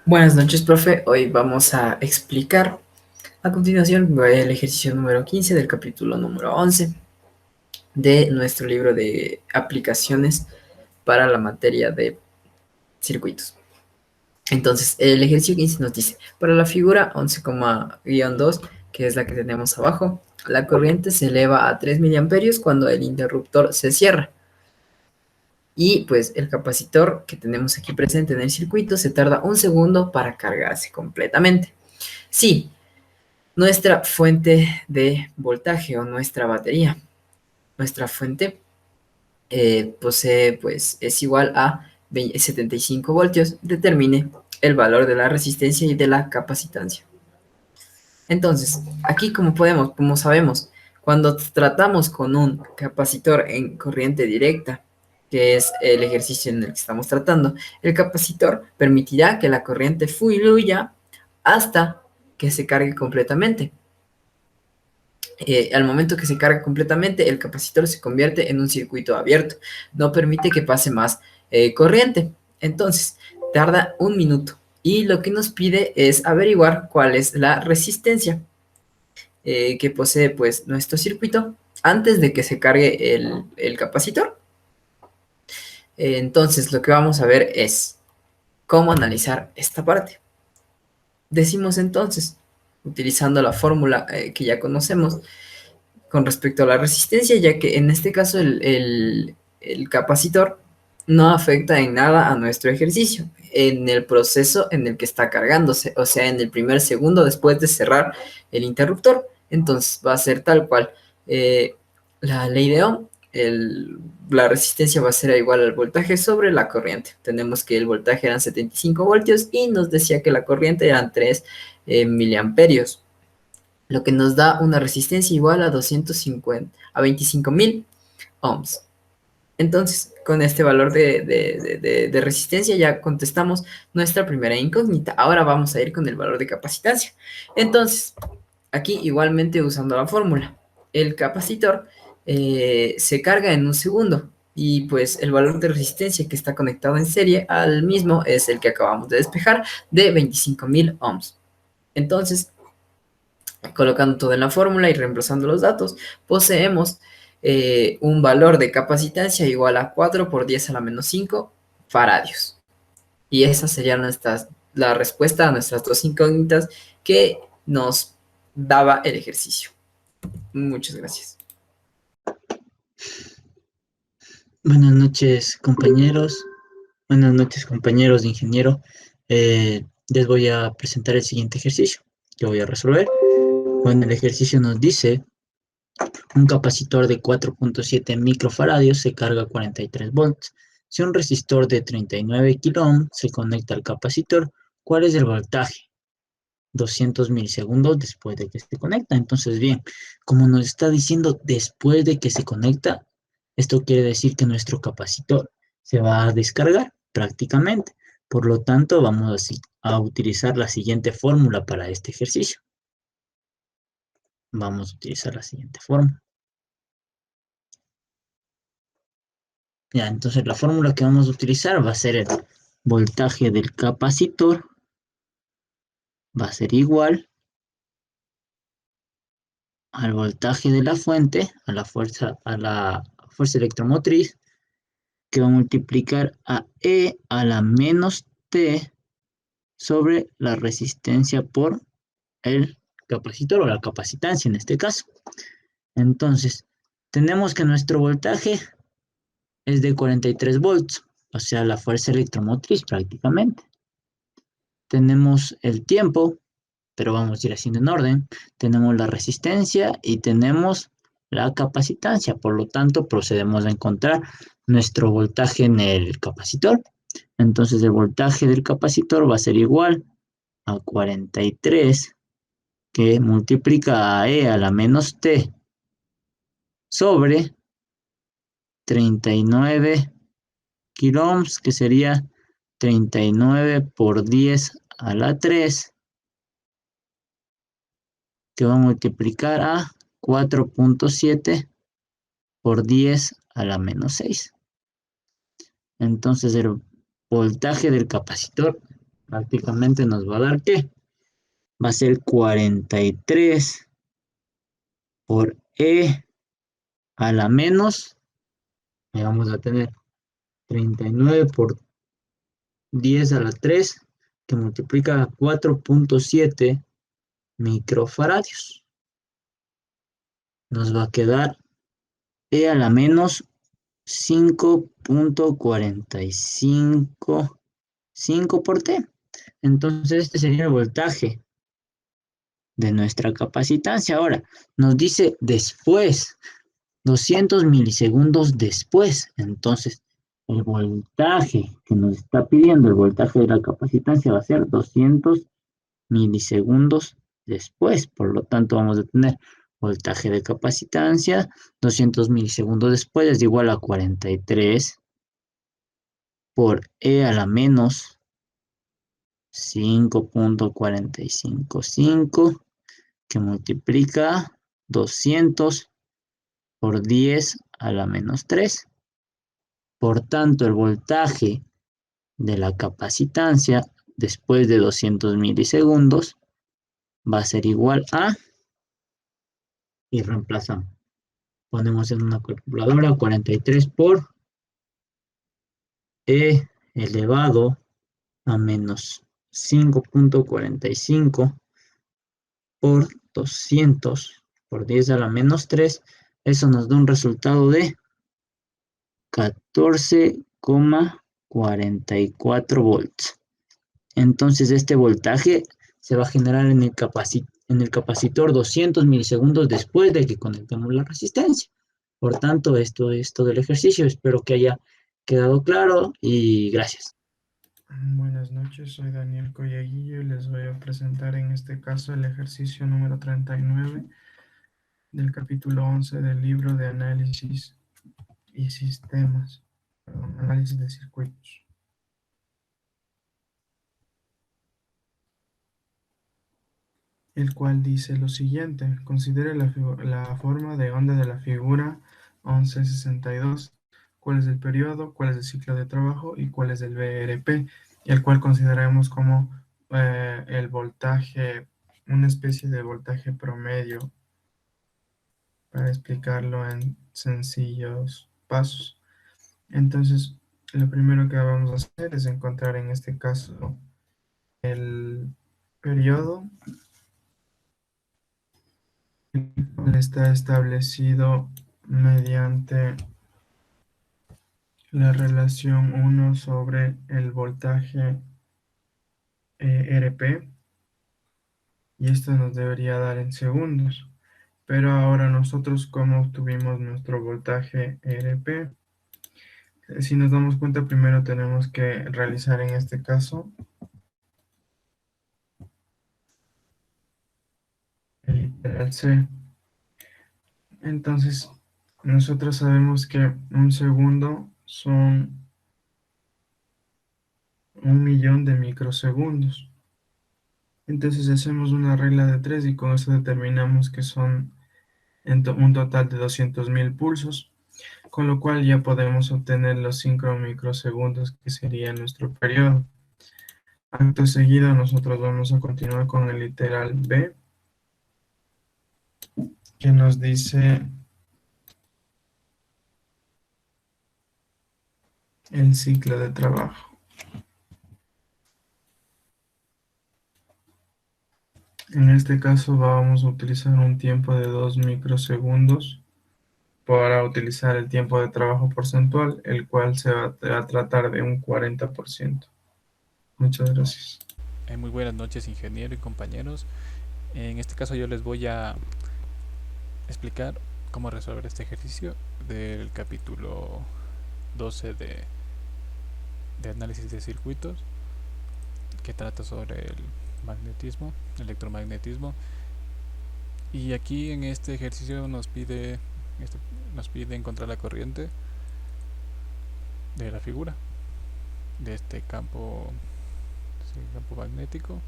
Buenas noches, profe. Hoy vamos a explicar a continuación el ejercicio número 15 del capítulo número 11 de nuestro libro de aplicaciones para la materia de circuitos. Entonces, el ejercicio 15 nos dice, para la figura 11,2, que es la que tenemos abajo, la corriente se eleva a 3 miliamperios cuando el interruptor se cierra. Y pues el capacitor que tenemos aquí presente en el circuito se tarda un segundo para cargarse completamente. Sí, nuestra fuente de voltaje o nuestra batería. Nuestra fuente posee, pues, es igual a 75 voltios. Determine el valor de la resistencia y de la capacitancia. Entonces, aquí como sabemos, cuando tratamos con un capacitor en corriente directa, que es el ejercicio en el que estamos tratando, el capacitor permitirá que la corriente fluya hasta que se cargue completamente. Al momento que se carga completamente, el capacitor se convierte en un circuito abierto. No permite que pase más corriente. Entonces, tarda un minuto. Y lo que nos pide es averiguar cuál es la resistencia que posee pues nuestro circuito antes de que se cargue el capacitor. Entonces, lo que vamos a ver es cómo analizar esta parte. Decimos entonces, utilizando la fórmula que ya conocemos, con respecto a la resistencia, ya que en este caso el capacitor no afecta en nada a nuestro ejercicio en el proceso en el que está cargándose, o sea, en el primer segundo después de cerrar el interruptor. Entonces va a ser tal cual la ley de Ohm, la resistencia va a ser igual al voltaje sobre la corriente. Tenemos que el voltaje eran 75 voltios y nos decía que la corriente eran 3 miliamperios, lo que nos da una resistencia igual a 25.000 ohms. Entonces, con este valor de resistencia ya contestamos nuestra primera incógnita. Ahora vamos a ir con el valor de capacitancia. Entonces, aquí igualmente usando la fórmula, el capacitor se carga en un segundo y pues el valor de resistencia que está conectado en serie al mismo es el que acabamos de despejar de 25.000 ohms. Entonces, colocando todo en la fórmula y reemplazando los datos, poseemos un valor de capacitancia igual a 4 por 10 a la menos 5 faradios. Y esa sería la respuesta a nuestras dos incógnitas que nos daba el ejercicio. Muchas gracias. Buenas noches, compañeros. Buenas noches, compañeros de ingeniero. Les voy a presentar el siguiente ejercicio que voy a resolver. Bueno, el ejercicio nos dice, un capacitor de 4.7 microfaradios se carga a 43 volts. Si un resistor de 39 kilo ohm se conecta al capacitor, ¿cuál es el voltaje? 200 milisegundos después de que se conecta. Entonces, bien, como nos está diciendo después de que se conecta, esto quiere decir que nuestro capacitor se va a descargar prácticamente. Por lo tanto, vamos a utilizar la siguiente fórmula para este ejercicio. Vamos a utilizar la siguiente fórmula. Ya, entonces la fórmula que vamos a utilizar va a ser el voltaje del capacitor, va a ser igual al voltaje de la fuente, a la fuerza electromotriz, que va a multiplicar a E a la menos T sobre la resistencia por el capacitor o la capacitancia en este caso. Entonces, tenemos que nuestro voltaje es de 43 volts, o sea, la fuerza electromotriz prácticamente. Tenemos el tiempo, pero vamos a ir haciendo en orden. Tenemos la resistencia y tenemos la capacitancia. Por lo tanto, procedemos a encontrar nuestro voltaje en el capacitor. Entonces, el voltaje del capacitor va a ser igual a 43, que multiplica a E a la menos T sobre 39 kilo ohms, que sería 39 por 10 a la 3, que va a multiplicar a 4.7 por 10 a la menos 6. Entonces el voltaje del capacitor prácticamente nos va a dar ¿qué? Va a ser 43 por E a la menos, y vamos a tener 39 por 10 a la 3, que multiplica a 4.7 microfaradios. Nos va a quedar E a la menos 5.45 5 por T. Entonces este sería el voltaje de nuestra capacitancia. Ahora, nos dice después, 200 milisegundos después. Entonces, el voltaje que nos está pidiendo, el voltaje de la capacitancia va a ser 200 milisegundos después. Por lo tanto, vamos a tener voltaje de capacitancia, 200 milisegundos después es igual a 43 por E a la menos 5.455 que multiplica 200 por 10 a la menos 3. Por tanto, el voltaje de la capacitancia después de 200 milisegundos va a ser igual a, y reemplazamos. Ponemos en una calculadora 43 por E elevado a menos 5.45 por 200 por 10 a la menos 3. Eso nos da un resultado de 14,44 volts. Entonces este voltaje se va a generar en el capacitor 200 milisegundos después de que conectemos la resistencia. Por tanto, esto es todo el ejercicio. Espero que haya quedado claro y gracias. Buenas noches, soy Daniel Collaguillo y les voy a presentar en este caso el ejercicio número 39 del capítulo 11 del libro de análisis y sistemas, análisis de circuitos. El cual dice lo siguiente: considere la forma de onda de la figura 1162, cuál es el periodo, cuál es el ciclo de trabajo y cuál es el VRP, el cual consideramos como el voltaje, una especie de voltaje promedio, para explicarlo en sencillos pasos. Entonces, lo primero que vamos a hacer es encontrar en este caso el periodo, el cual está establecido mediante la relación 1 sobre el voltaje RP, y esto nos debería dar en segundos. Pero ahora nosotros, ¿cómo obtuvimos nuestro voltaje RP? Si nos damos cuenta, primero tenemos que realizar en este caso el literal C. Entonces, nosotros sabemos que un segundo son 1.000.000 de microsegundos. Entonces hacemos una regla de 3 y con eso determinamos que son un total de 200.000 pulsos, con lo cual ya podemos obtener los 5 microsegundos que sería nuestro periodo. Acto seguido nosotros vamos a continuar con el literal B, que nos dice el ciclo de trabajo. En este caso vamos a utilizar un tiempo de 2 microsegundos para utilizar el tiempo de trabajo porcentual, el cual se va a tratar de un 40%. Muchas gracias. Muy buenas noches, ingeniero y compañeros. En este caso yo les voy a explicar cómo resolver este ejercicio del capítulo 12 de análisis de circuitos, que trata sobre el magnetismo, electromagnetismo. Y aquí en este ejercicio nos pide encontrar la corriente de la figura de este campo magnético.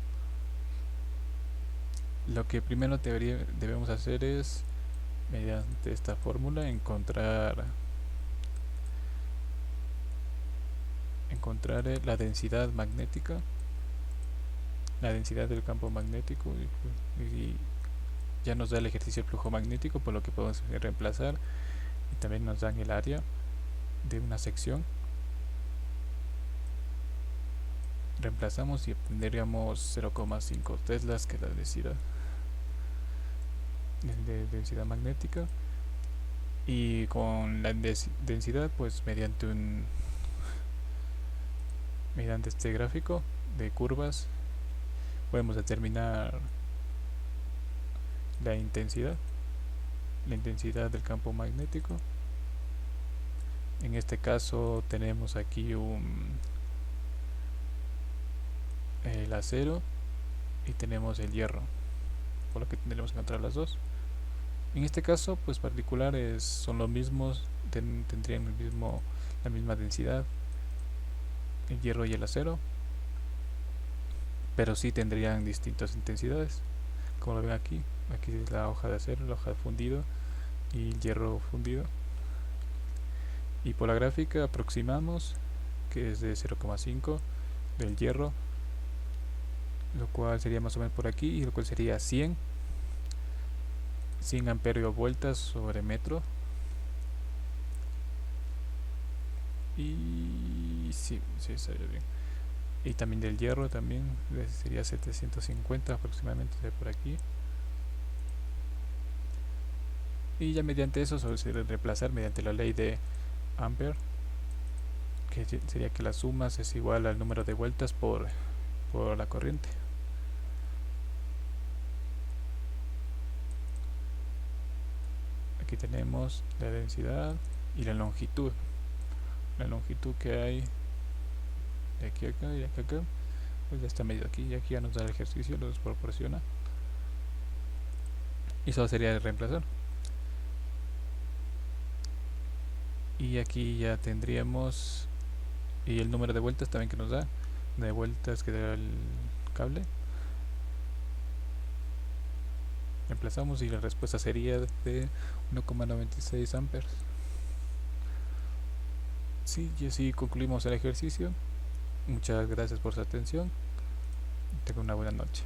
Lo que primero debemos hacer es, mediante esta fórmula, encontrar la densidad magnética la densidad del campo magnético y ya nos da el ejercicio del flujo magnético, por lo que podemos reemplazar, y también nos dan el área de una sección. Reemplazamos y obtendríamos 0,5 teslas, que es la densidad magnética. Y con la densidad, pues mediante este gráfico de curvas podemos determinar la intensidad del campo magnético. En este caso tenemos aquí el acero y tenemos el hierro, por lo que tendremos que encontrar las dos. En este caso, pues particulares son los mismos, tendrían la misma densidad, el hierro y el acero, pero sí tendrían distintas intensidades. Como lo ven aquí es la hoja de acero, la hoja de fundido y el hierro fundido. Y por la gráfica aproximamos que es de 0,5 del hierro, lo cual sería más o menos por aquí, y lo cual sería 100 amperios vueltas sobre metro. Y sí, salió bien. Y también del hierro también sería 750 aproximadamente de por aquí. Y ya mediante eso se debe reemplazar mediante la ley de Ampere, que sería que la suma es igual al número de vueltas por la corriente. Aquí tenemos la densidad y la longitud. La longitud que hay de aquí a acá y de acá a acá, pues ya está medido aquí, y aquí ya nos da el ejercicio, lo proporciona. Y solo sería de reemplazar. Y aquí ya tendríamos, y el número de vueltas también que nos da, de vueltas que da el cable. Reemplazamos y la respuesta sería de 1,96 amperes. Sí, y así concluimos el ejercicio. Muchas gracias por su atención. Tenga una buena noche.